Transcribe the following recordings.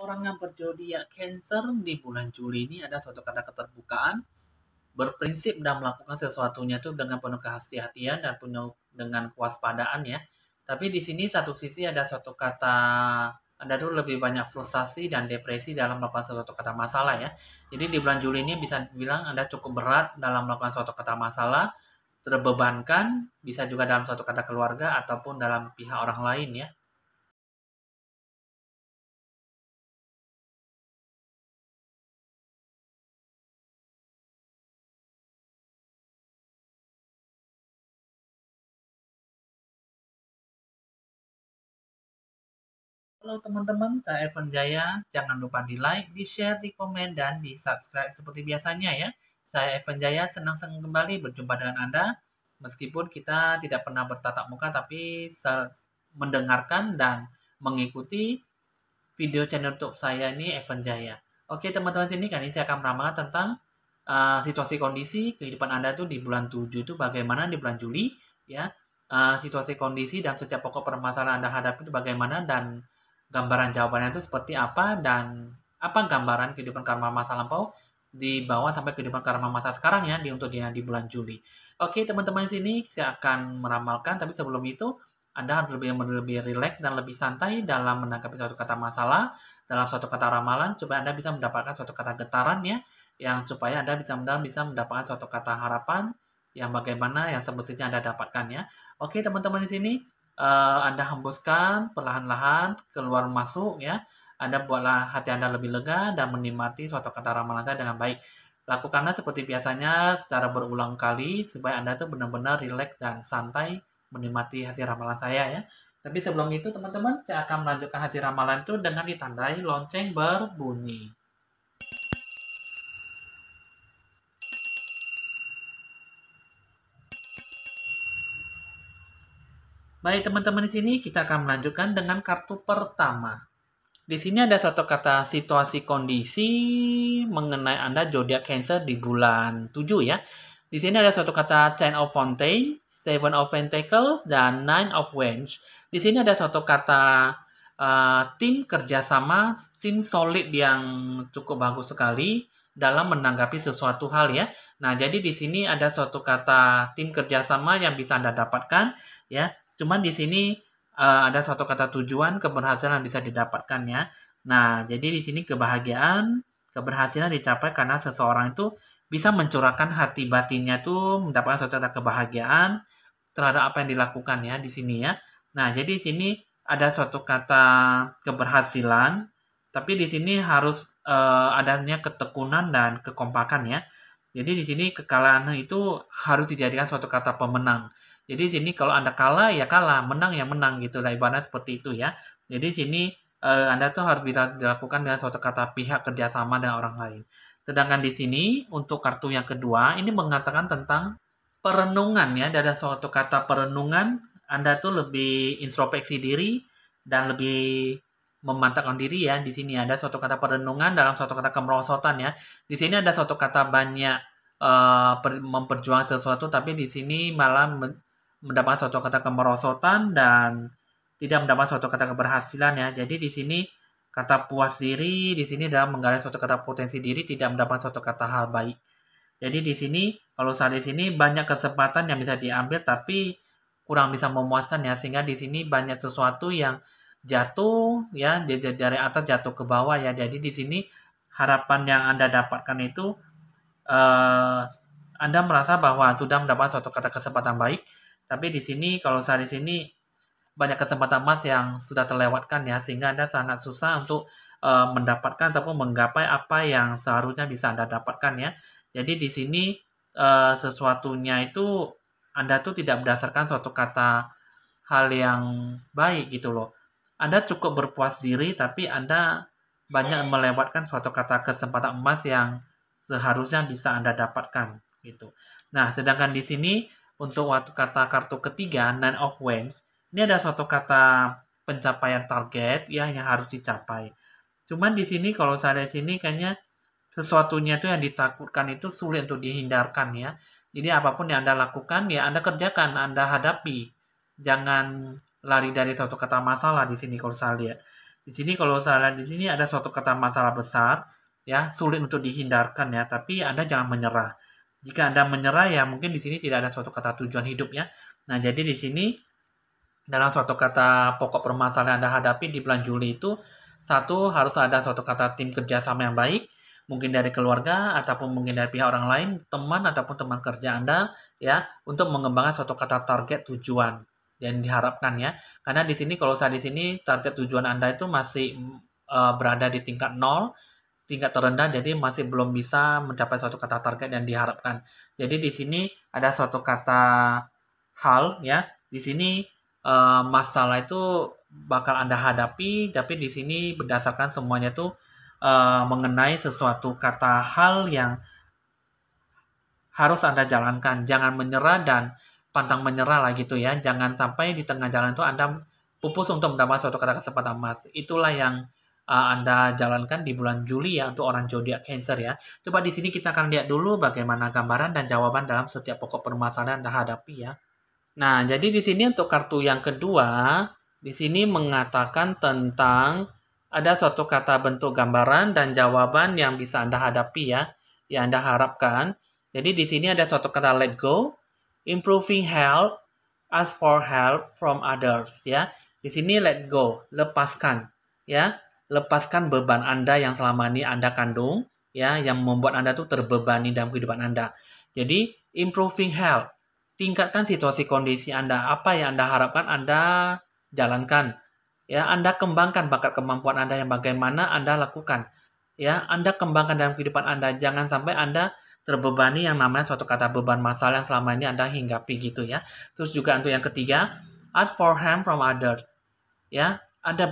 orang yang berzodiak Cancer di bulan Juli ini ada suatu kata keterbukaan, berprinsip dan melakukan sesuatunya itu dengan penuh kehati-hatian dan penuh dengan kewaspadaan ya. Tapi di sini satu sisi ada suatu kata Anda tuh lebih banyak frustasi dan depresi dalam melakukan suatu kata masalah ya. Jadi di bulan Juli ini bisa dibilang Anda cukup berat dalam melakukan suatu kata masalah, terbebankan, bisa juga dalam suatu kata keluarga ataupun dalam pihak orang lain ya. Halo teman-teman, saya Evan Jaya. Jangan lupa di like, di share, di komen, dan di subscribe seperti biasanya ya. Saya Evan Jaya, senang-senang kembali berjumpa dengan Anda. Meskipun kita tidak pernah bertatap muka, tapi mendengarkan dan mengikuti video channel YouTube saya ini Evan Jaya. Oke teman-teman, sini kali ini saya akan meramalkan tentang situasi kondisi kehidupan Anda tuh di bulan 7 itu bagaimana di bulan Juli ya. Situasi kondisi dan setiap pokok permasalahan Anda hadapi itu bagaimana dan gambaran jawabannya itu seperti apa dan apa gambaran kehidupan karma masa lampau di bawah sampai kehidupan karma masa sekarang ya di bulan Juli. Oke teman-teman, di sini saya akan meramalkan, tapi sebelum itu Anda harus lebih rileks dan lebih santai dalam menanggapi suatu kata masalah, dalam suatu kata ramalan supaya Anda bisa mendapatkan suatu kata getaran ya, yang supaya Anda bisa mendapatkan suatu kata harapan yang bagaimana yang semestinya Anda dapatkan ya. Oke teman-teman, di sini Anda hembuskan perlahan-lahan keluar masuk ya. Anda buatlah hati Anda lebih lega dan menikmati suatu kata ramalan saya dengan baik. Lakukanlah seperti biasanya secara berulang kali supaya Anda tuh benar-benar rileks dan santai menikmati hasil ramalan saya ya. Tapi sebelum itu teman-teman, saya akan melanjutkan hasil ramalan itu dengan ditandai lonceng berbunyi. Baik teman-teman, di sini kita akan melanjutkan dengan kartu pertama. Di sini ada satu kata situasi kondisi mengenai Anda zodiak Cancer di bulan 7 ya. Di sini ada satu kata Ten of Fontaine, Seven of Pentacles, dan Nine of Wands. Di sini ada satu kata tim kerjasama, tim solid yang cukup bagus sekali dalam menanggapi sesuatu hal ya. Nah, jadi di sini ada suatu kata tim kerjasama yang bisa Anda dapatkan ya. Cuman di sini ada suatu kata tujuan keberhasilan bisa didapatkan ya. Nah, jadi di sini keberhasilan dicapai karena seseorang itu bisa mencurahkan hati batinnya tuh mendapatkan suatu kata kebahagiaan terhadap apa yang dilakukan ya di sini ya. Nah, jadi di sini ada suatu kata keberhasilan, tapi di sini harus adanya ketekunan dan kekompakan ya. Jadi di sini kekalahan itu harus dijadikan suatu kata pemenang. Jadi di sini kalau Anda kalah ya kalah, menang ya menang gitu lah, ibaratnya seperti itu ya. Jadi di sini Anda tuh harus bisa dilakukan dengan suatu kata pihak kerjasama dengan orang lain. Sedangkan di sini untuk kartu yang kedua ini mengatakan tentang perenungan ya. Ada suatu kata perenungan, Anda tuh lebih introspeksi diri dan lebih memantapkan diri ya. Di sini ada suatu kata perenungan dalam suatu kata kemerosotan ya. Di sini ada suatu kata banyak memperjuangkan sesuatu, tapi di sini malah mendapat suatu kata kemerosotan dan tidak mendapat suatu kata keberhasilan ya. Jadi di sini kata puas diri di sini dalam menggali suatu kata potensi diri tidak mendapat suatu kata hal baik. Jadi di sini kalau saat di sini banyak kesempatan yang bisa diambil tapi kurang bisa memuaskan ya, sehingga di sini banyak sesuatu yang jatuh ya dari atas jatuh ke bawah ya. Jadi di sini harapan yang Anda dapatkan itu eh, Anda merasa bahwa sudah mendapat suatu kata kesempatan baik, tapi di sini kalau saat di sini banyak kesempatan emas yang sudah terlewatkan ya, sehingga Anda sangat susah untuk mendapatkan ataupun menggapai apa yang seharusnya bisa Anda dapatkan ya. Jadi di sini sesuatunya itu Anda tuh tidak berdasarkan suatu kata hal yang baik gitu loh. Anda cukup berpuas diri tapi Anda banyak melewatkan suatu kata kesempatan emas yang seharusnya bisa Anda dapatkan gitu. Nah, sedangkan di sini untuk waktu kata kartu ketiga Nine of Wands, ini ada suatu kata pencapaian target ya yang harus dicapai. Cuman di sini kalau saya di sini kayaknya sesuatunya itu yang ditakutkan itu sulit untuk dihindarkan ya. Jadi apapun yang Anda lakukan ya Anda kerjakan, Anda hadapi. Jangan lari dari suatu kata masalah di sini kalau saya lihat. Di sini kalau saya lihat di sini ada suatu kata masalah besar, ya, sulit untuk dihindarkan ya, tapi Anda jangan menyerah. Jika Anda menyerah ya mungkin di sini tidak ada suatu kata tujuan hidup ya. Nah, jadi di sini dalam suatu kata pokok permasalahan yang Anda hadapi di bulan Juli itu, satu harus ada suatu kata tim kerjasama yang baik, mungkin dari keluarga ataupun mungkin dari pihak orang lain, teman ataupun teman kerja Anda, ya, untuk mengembangkan suatu kata target tujuan yang diharapkan ya. Karena di sini kalau saya di sini target tujuan Anda itu masih berada di tingkat nol, tingkat terendah, jadi masih belum bisa mencapai suatu kata target yang diharapkan. Jadi di sini ada suatu kata hal ya. Di sini masalah itu bakal Anda hadapi, tapi di sini berdasarkan semuanya itu mengenai sesuatu kata hal yang harus Anda jalankan. Jangan menyerah dan pantang menyerah lah gitu ya. Jangan sampai di tengah jalan itu Anda pupus untuk mendapatkan suatu kata kesempatan emas. Itulah yang Anda jalankan di bulan Juli ya untuk orang zodiak Cancer ya. Coba di sini kita akan lihat dulu bagaimana gambaran dan jawaban dalam setiap pokok permasalahan Anda hadapi ya. Nah, jadi di sini untuk kartu yang kedua, di sini mengatakan tentang ada suatu kata bentuk gambaran dan jawaban yang bisa Anda hadapi ya, yang Anda harapkan. Jadi di sini ada suatu kata let go, improving help, ask for help from others ya. Di sini let go, lepaskan ya. Lepaskan beban Anda yang selama ini Anda kandung ya, yang membuat Anda tuh terbebani dalam kehidupan Anda. Jadi improving health, tingkatkan situasi kondisi Anda. Apa yang Anda harapkan Anda jalankan. Ya, Anda kembangkan bakat kemampuan Anda yang bagaimana Anda lakukan. Ya, Anda kembangkan dalam kehidupan Anda. Jangan sampai Anda terbebani yang namanya suatu kata beban masalah yang selama ini Anda hinggapi gitu ya. Terus juga untuk yang ketiga, ask for help from others. Ya, Anda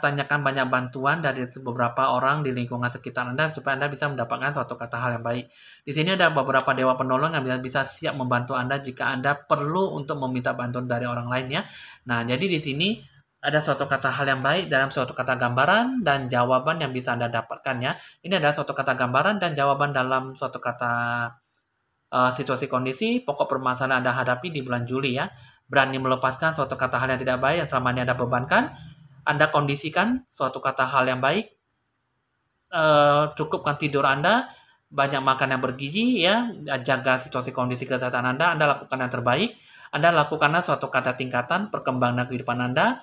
tanyakan banyak bantuan dari beberapa orang di lingkungan sekitar Anda supaya Anda bisa mendapatkan suatu kata hal yang baik. Di sini ada beberapa dewa penolong yang bisa siap membantu Anda jika Anda perlu untuk meminta bantuan dari orang lain ya. Nah, jadi di sini ada suatu kata hal yang baik dalam suatu kata gambaran dan jawaban yang bisa Anda dapatkan ya. Ini adalah suatu kata gambaran dan jawaban dalam suatu kata situasi kondisi pokok permasalahan Anda hadapi di bulan Juli ya. Berani melepaskan suatu kata hal yang tidak baik yang selama ini Anda bebankan. Anda kondisikan suatu kata hal yang baik. Cukupkan tidur Anda, banyak makan yang bergizi ya, jaga situasi kondisi kesehatan Anda lakukan yang terbaik. Anda lakukanlah suatu kata tingkatan perkembangan kehidupan Anda.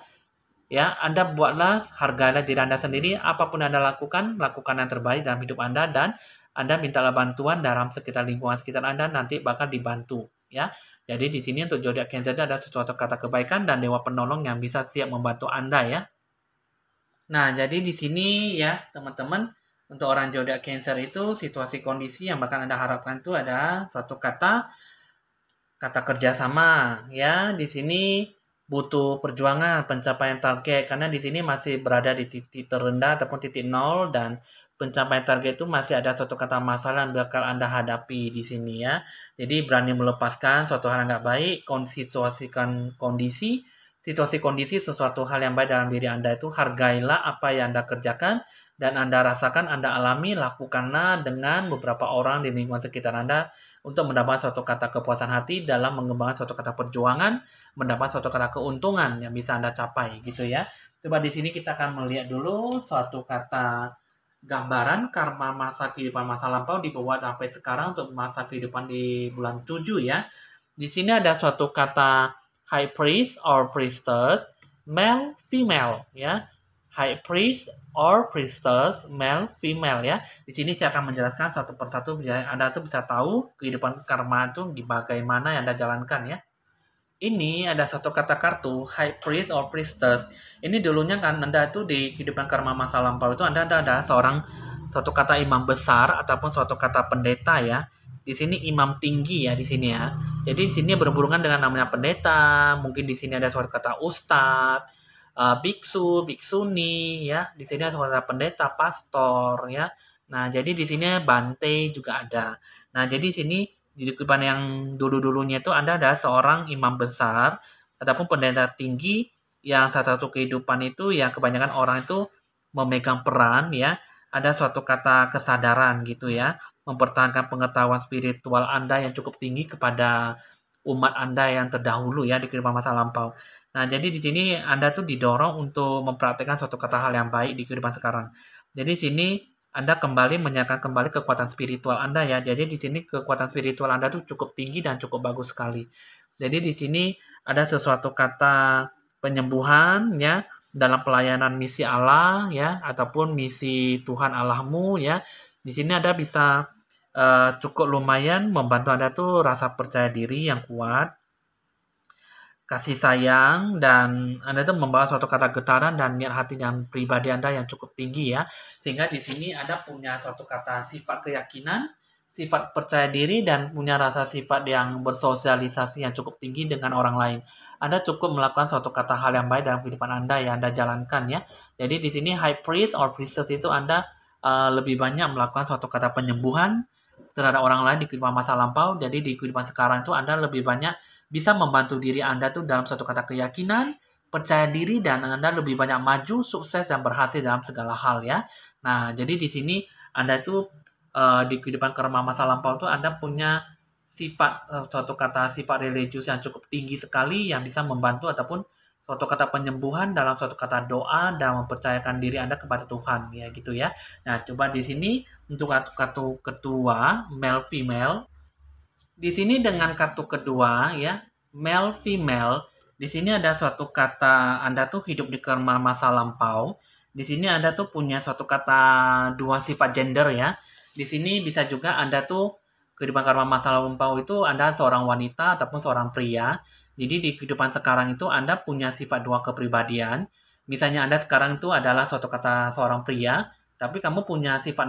Ya, Anda buatlah, hargailah diri Anda sendiri, apapun Anda lakukan yang terbaik dalam hidup Anda dan Anda mintalah bantuan dalam sekitar lingkungan sekitar Anda nanti bakal dibantu, ya. Jadi di sini untuk zodiak Cancer ada sesuatu kata kebaikan dan dewa penolong yang bisa siap membantu Anda ya. Nah, jadi di sini ya, teman-teman, untuk orang zodiak Cancer itu situasi kondisi yang bakal Anda harapkan itu ada suatu kata kerjasama ya. Di sini butuh perjuangan pencapaian target karena di sini masih berada di titik terendah ataupun titik nol dan pencapaian target itu masih ada suatu kata masalah yang bakal Anda hadapi di sini ya. Jadi berani melepaskan suatu hal yang nggak baik, situasi kondisi sesuatu hal yang baik dalam diri Anda itu hargailah apa yang Anda kerjakan dan Anda rasakan, Anda alami, lakukanlah dengan beberapa orang di lingkungan sekitar Anda untuk mendapatkan suatu kata kepuasan hati dalam mengembangkan suatu kata perjuangan, mendapat suatu kata keuntungan yang bisa Anda capai gitu ya. Coba di sini kita akan melihat dulu suatu kata gambaran karma masa kehidupan masa lampau dibuat sampai sekarang untuk masa kehidupan di bulan 7 ya. Di sini ada suatu kata high priest or priestess, male, female ya. High priest or priestess, male, female ya. Di sini saya akan menjelaskan satu persatu biar Anda tuh bisa tahu kehidupan karma itu di bagaimana yang Anda jalankan ya. Ini ada satu kata kartu high priest or priestess. Ini dulunya kan Anda itu di kehidupan karma masa lampau itu Anda ada seorang suatu kata imam besar ataupun suatu kata pendeta ya. Di sini imam tinggi ya di sini ya. Jadi di sini berhubungan dengan namanya pendeta, mungkin di sini ada suatu kata ustadz, biksu, biksuni ya. Di sini ada suatu kata pendeta, pastor ya. Nah, jadi di sini bante juga ada. Nah, jadi di sini di kehidupan yang dulu-dulunya itu Anda adalah seorang imam besar ataupun pendeta tinggi yang satu kehidupan itu yang kebanyakan orang itu memegang peran ya. Ada suatu kata kesadaran gitu ya, mempertahankan pengetahuan spiritual Anda yang cukup tinggi kepada umat Anda yang terdahulu ya di kehidupan masa lampau. Nah, jadi di sini Anda tuh didorong untuk mempraktekkan suatu kata hal yang baik di kehidupan sekarang. Jadi di sini Anda kembali menyatakan kembali kekuatan spiritual Anda ya. Jadi di sini kekuatan spiritual Anda tuh cukup tinggi dan cukup bagus sekali. Jadi di sini ada sesuatu kata penyembuhan ya dalam pelayanan misi Allah ya ataupun misi Tuhan Allahmu ya. Di sini Anda bisa cukup lumayan membantu Anda tuh rasa percaya diri yang kuat, kasih sayang, dan Anda itu membawa suatu kata getaran dan niat hati dan pribadi Anda yang cukup tinggi ya. Sehingga di sini Anda punya suatu kata sifat keyakinan, sifat percaya diri, dan punya rasa sifat yang bersosialisasi yang cukup tinggi dengan orang lain. Anda cukup melakukan suatu kata hal yang baik dalam kehidupan Anda yang Anda jalankan ya. Jadi di sini high priest or priestess itu Anda lebih banyak melakukan suatu kata penyembuhan terhadap orang lain di kehidupan masa lampau. Jadi di kehidupan sekarang itu Anda lebih banyak bisa membantu diri Anda tuh dalam suatu kata keyakinan, percaya diri, dan Anda lebih banyak maju, sukses, dan berhasil dalam segala hal ya. Nah, jadi di sini Anda tuh di kehidupan karma masa lampau tuh Anda punya sifat suatu kata sifat religius yang cukup tinggi sekali yang bisa membantu ataupun suatu kata penyembuhan dalam suatu kata doa dan mempercayakan diri Anda kepada Tuhan ya gitu ya. Nah, coba di sini untuk kartu kedua male female di sini dengan kartu kedua ya, male female, di sini ada suatu kata Anda tuh hidup di karma masa lampau. Di sini Anda tuh punya suatu kata dua sifat gender ya. Di sini bisa juga Anda tuh kehidupan karma masa lampau itu Anda seorang wanita ataupun seorang pria. Jadi di kehidupan sekarang itu Anda punya sifat dua kepribadian. Misalnya Anda sekarang itu adalah suatu kata seorang pria, tapi kamu punya sifat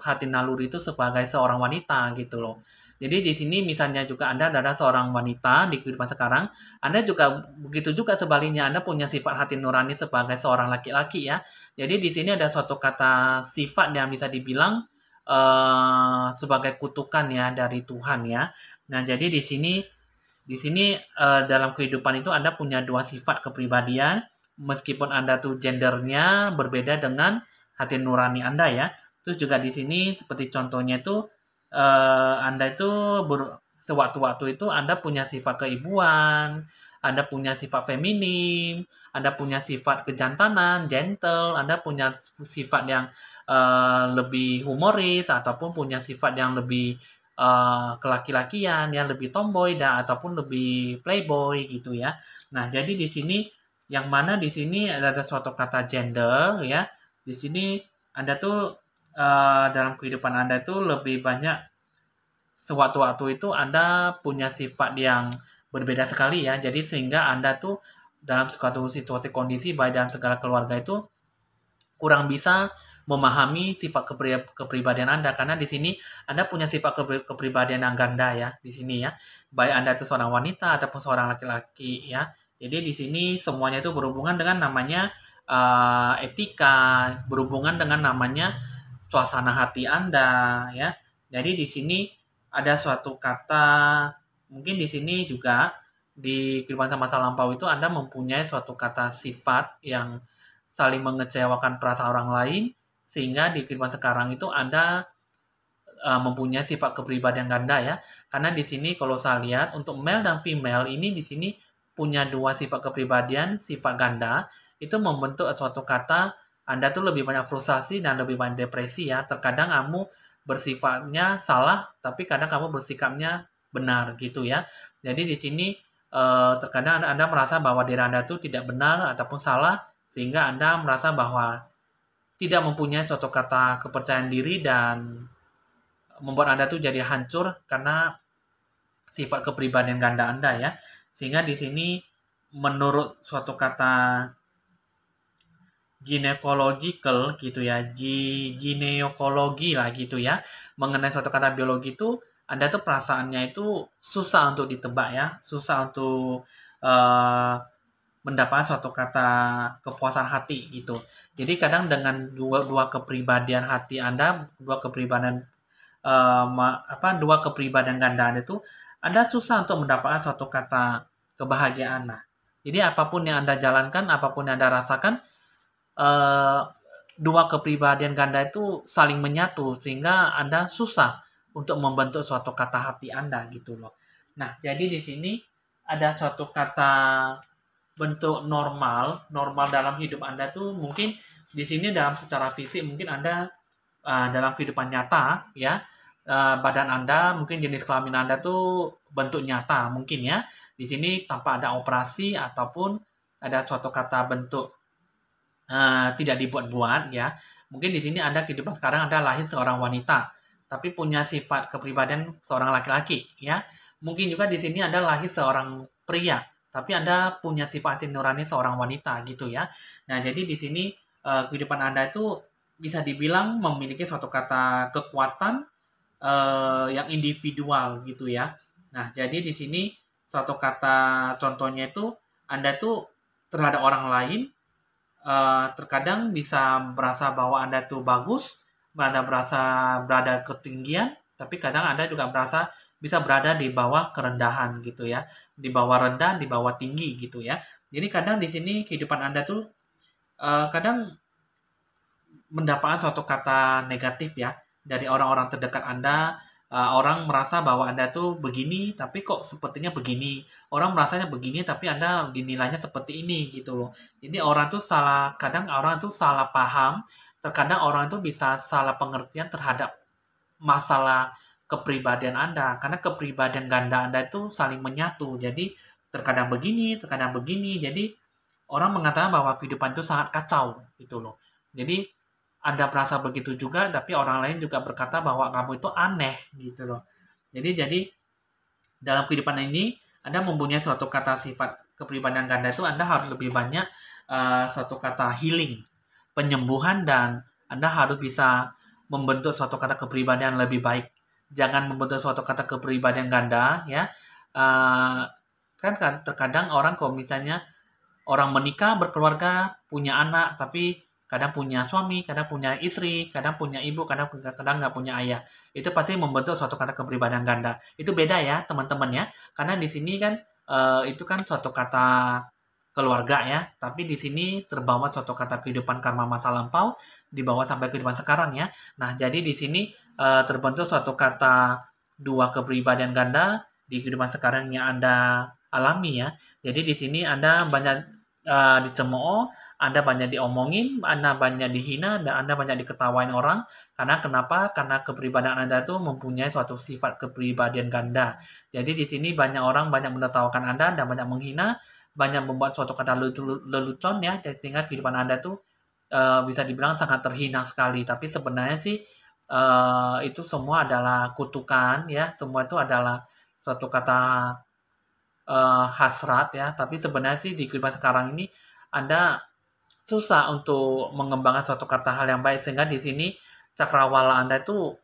hati naluri itu sebagai seorang wanita gitu loh. Jadi di sini misalnya juga Anda adalah seorang wanita di kehidupan sekarang, Anda juga begitu juga sebaliknya Anda punya sifat hati nurani sebagai seorang laki-laki ya. Jadi di sini ada suatu kata sifat yang bisa dibilang sebagai kutukan ya dari Tuhan ya. Nah, jadi di sini dalam kehidupan itu Anda punya dua sifat kepribadian meskipun Anda tuh gendernya berbeda dengan hati nurani Anda ya. Terus juga di sini seperti contohnya itu Anda itu sewaktu-waktu itu Anda punya sifat keibuan, Anda punya sifat feminim, Anda punya sifat kejantanan, gentle, Anda punya sifat yang lebih humoris ataupun punya sifat yang lebih kelaki-lakian, yang lebih tomboy dan ataupun lebih playboy gitu ya. Nah, jadi di sini yang mana di sini ada suatu kata gender ya. Di sini Anda tuh dalam kehidupan Anda itu lebih banyak sewaktu-waktu itu Anda punya sifat yang berbeda sekali ya. Jadi sehingga Anda tuh dalam suatu situasi kondisi baik dalam segala keluarga itu kurang bisa memahami sifat kepribadian Anda karena di sini Anda punya sifat kepribadian yang ganda ya di sini ya. Baik Anda itu seorang wanita ataupun seorang laki-laki ya. Jadi di sini semuanya itu berhubungan dengan namanya etika, berhubungan dengan namanya suasana hati Anda ya. Jadi di sini ada suatu kata mungkin di sini juga di kehidupan masa lampau itu Anda mempunyai suatu kata sifat yang saling mengecewakan perasaan orang lain sehingga di kehidupan sekarang itu Anda mempunyai sifat kepribadian ganda ya. Karena di sini kalau saya lihat untuk male dan female ini di sini punya dua sifat kepribadian, sifat ganda itu membentuk suatu kata Anda tuh lebih banyak frustasi dan lebih banyak depresi ya. Terkadang kamu bersifatnya salah tapi kadang kamu bersikapnya benar gitu ya. Jadi di sini terkadang anda merasa bahwa diri Anda itu tidak benar ataupun salah sehingga Anda merasa bahwa tidak mempunyai suatu kata kepercayaan diri dan membuat Anda tuh jadi hancur karena sifat kepribadian ganda Anda ya. Sehingga di sini menurut suatu kata gynecological gitu ya, gineokologi lah gitu ya, mengenai suatu kata biologi itu Anda tuh perasaannya itu susah untuk ditebak ya, susah untuk uh, mendapatkan suatu kata kepuasan hati gitu. Jadi kadang dengan dua kepribadian hati Anda, dua kepribadian ganda Anda itu Anda susah untuk mendapatkan suatu kata kebahagiaan. Nah, jadi apapun yang Anda jalankan, apapun yang Anda rasakan, eh, dua kepribadian ganda itu saling menyatu sehingga Anda susah untuk membentuk suatu kata hati Anda gitu loh. Nah, jadi di sini ada suatu kata bentuk normal, normal dalam hidup Anda tuh mungkin di sini dalam secara fisik mungkin Anda dalam kehidupan nyata ya, badan Anda mungkin jenis kelamin Anda tuh bentuk nyata mungkin ya. Di sini tanpa ada operasi ataupun ada suatu kata bentuk tidak dibuat-buat ya. Mungkin di sini Anda kehidupan sekarang Anda lahir seorang wanita, tapi punya sifat kepribadian seorang laki-laki ya. Mungkin juga di sini Anda lahir seorang pria, tapi Anda punya sifat hati nurani seorang wanita gitu ya. Nah, jadi di sini kehidupan Anda itu bisa dibilang memiliki suatu kata kekuatan yang individual gitu ya. Nah, jadi di sini suatu kata contohnya itu Anda tuh terhadap orang lain terkadang bisa merasa bahwa Anda tuh bagus, Anda merasa berada ketinggian, tapi kadang Anda juga merasa bisa berada di bawah kerendahan gitu ya, di bawah rendah, di bawah tinggi gitu ya. Jadi kadang di sini kehidupan Anda tuh kadang mendapatkan suatu kata negatif ya dari orang-orang terdekat Anda. Orang merasa bahwa Anda tuh begini, tapi kok sepertinya begini. Orang merasanya begini, tapi Anda dinilainya seperti ini gitu loh. Jadi orang tuh salah, kadang orang tuh salah paham. Terkadang orang tuh bisa salah pengertian terhadap masalah kepribadian Anda. Karena kepribadian ganda Anda itu saling menyatu. Jadi terkadang begini, terkadang begini. Jadi orang mengatakan bahwa kehidupan itu sangat kacau gitu loh. Jadi Anda merasa begitu juga, tapi orang lain juga berkata bahwa kamu itu aneh gitu loh. Jadi dalam kehidupan ini Anda mempunyai suatu kata sifat kepribadian ganda itu Anda harus lebih banyak suatu kata healing, penyembuhan dan Anda harus bisa membentuk suatu kata kepribadian yang lebih baik. Jangan membentuk suatu kata kepribadian ganda ya. Uh, kan terkadang orang kalau misalnya orang menikah, berkeluarga, punya anak, tapi kadang punya suami, kadang punya istri, kadang punya ibu, kadang nggak punya ayah. Itu pasti membentuk suatu kata kepribadian ganda. Itu beda ya, teman-teman ya. Karena di sini kan itu kan suatu kata keluarga ya, tapi di sini terbawa suatu kata kehidupan karma masa lampau, dibawa sampai kehidupan sekarang ya. Nah, jadi di sini terbentuk suatu kata dua kepribadian ganda di kehidupan sekarang yang Anda alami ya. Jadi di sini Anda banyak dicemooh, Anda banyak diomongin, Anda banyak dihina, dan Anda banyak diketawain orang. Karena kenapa? Karena kepribadian Anda itu mempunyai suatu sifat kepribadian ganda. Jadi di sini banyak orang banyak menertawakan Anda dan banyak menghina, banyak membuat suatu kata lelucon ya, sehingga kehidupan Anda tuh bisa dibilang sangat terhina sekali. Tapi sebenarnya sih itu semua adalah kutukan ya, semua itu adalah suatu kata hasrat ya, tapi sebenarnya sih di kehidupan sekarang ini Anda susah untuk mengembangkan suatu kata hal yang baik sehingga di sini cakrawala Anda itu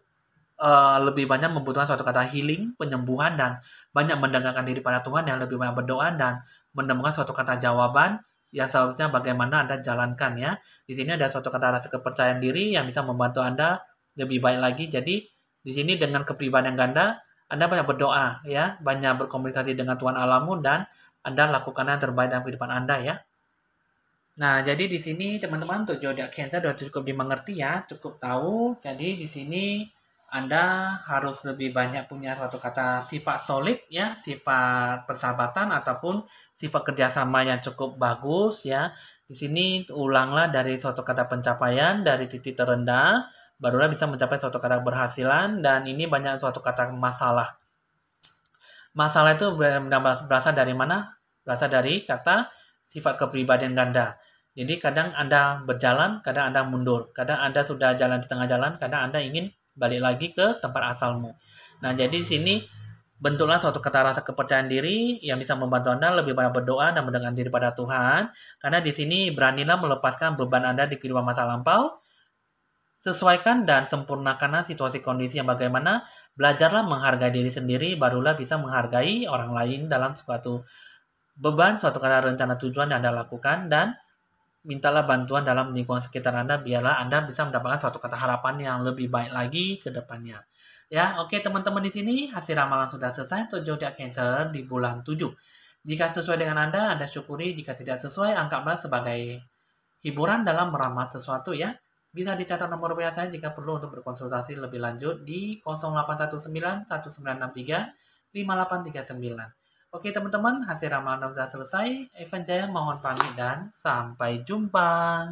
lebih banyak membutuhkan suatu kata healing, penyembuhan dan banyak mendengarkan diri pada Tuhan yang lebih banyak berdoa dan menemukan suatu kata jawaban yang seharusnya bagaimana Anda jalankan ya. Di sini ada suatu kata rasa kepercayaan diri yang bisa membantu Anda lebih baik lagi. Jadi di sini dengan kepribadian ganda Anda banyak berdoa ya, banyak berkomunikasi dengan Tuhan alamu dan Anda lakukan yang terbaik dalam kehidupan Anda ya. Nah, jadi di sini teman-teman untuk zodiak Cancer sudah cukup dimengerti ya, cukup tahu. Jadi di sini Anda harus lebih banyak punya suatu kata sifat solid ya, sifat persahabatan ataupun sifat kerjasama yang cukup bagus ya. Di sini ulanglah dari suatu kata pencapaian dari titik terendah, barulah bisa mencapai suatu kata keberhasilan dan ini banyak suatu kata masalah. Masalah itu berasal dari mana? Berasal dari kata sifat kepribadian ganda. Jadi kadang Anda berjalan, kadang Anda mundur. Kadang Anda sudah jalan di tengah jalan, kadang Anda ingin balik lagi ke tempat asalmu. Nah, jadi di sini bentuklah suatu kata rasa kepercayaan diri yang bisa membantu Anda lebih banyak berdoa dan mendekatkan diri pada Tuhan. Karena di sini beranilah melepaskan beban Anda di kehidupan masa lampau. Sesuaikan dan sempurnakanlah situasi kondisi yang bagaimana. Belajarlah menghargai diri sendiri, barulah bisa menghargai orang lain dalam suatu beban, suatu kata rencana tujuan yang Anda lakukan, dan mintalah bantuan dalam lingkungan sekitar Anda, biarlah Anda bisa mendapatkan suatu kata harapan yang lebih baik lagi ke depannya. Ya, oke teman-teman di sini hasil ramalan sudah selesai untuk zodiak Cancer di bulan 7. Jika sesuai dengan Anda syukuri. Jika tidak sesuai, anggaplah sebagai hiburan dalam meramal sesuatu ya. Bisa dicatat nomor WA saya jika perlu untuk berkonsultasi lebih lanjut di 0819 1963 5839. Oke teman-teman, hasil ramalan sudah selesai. Evan Jaya mohon pamit dan sampai jumpa.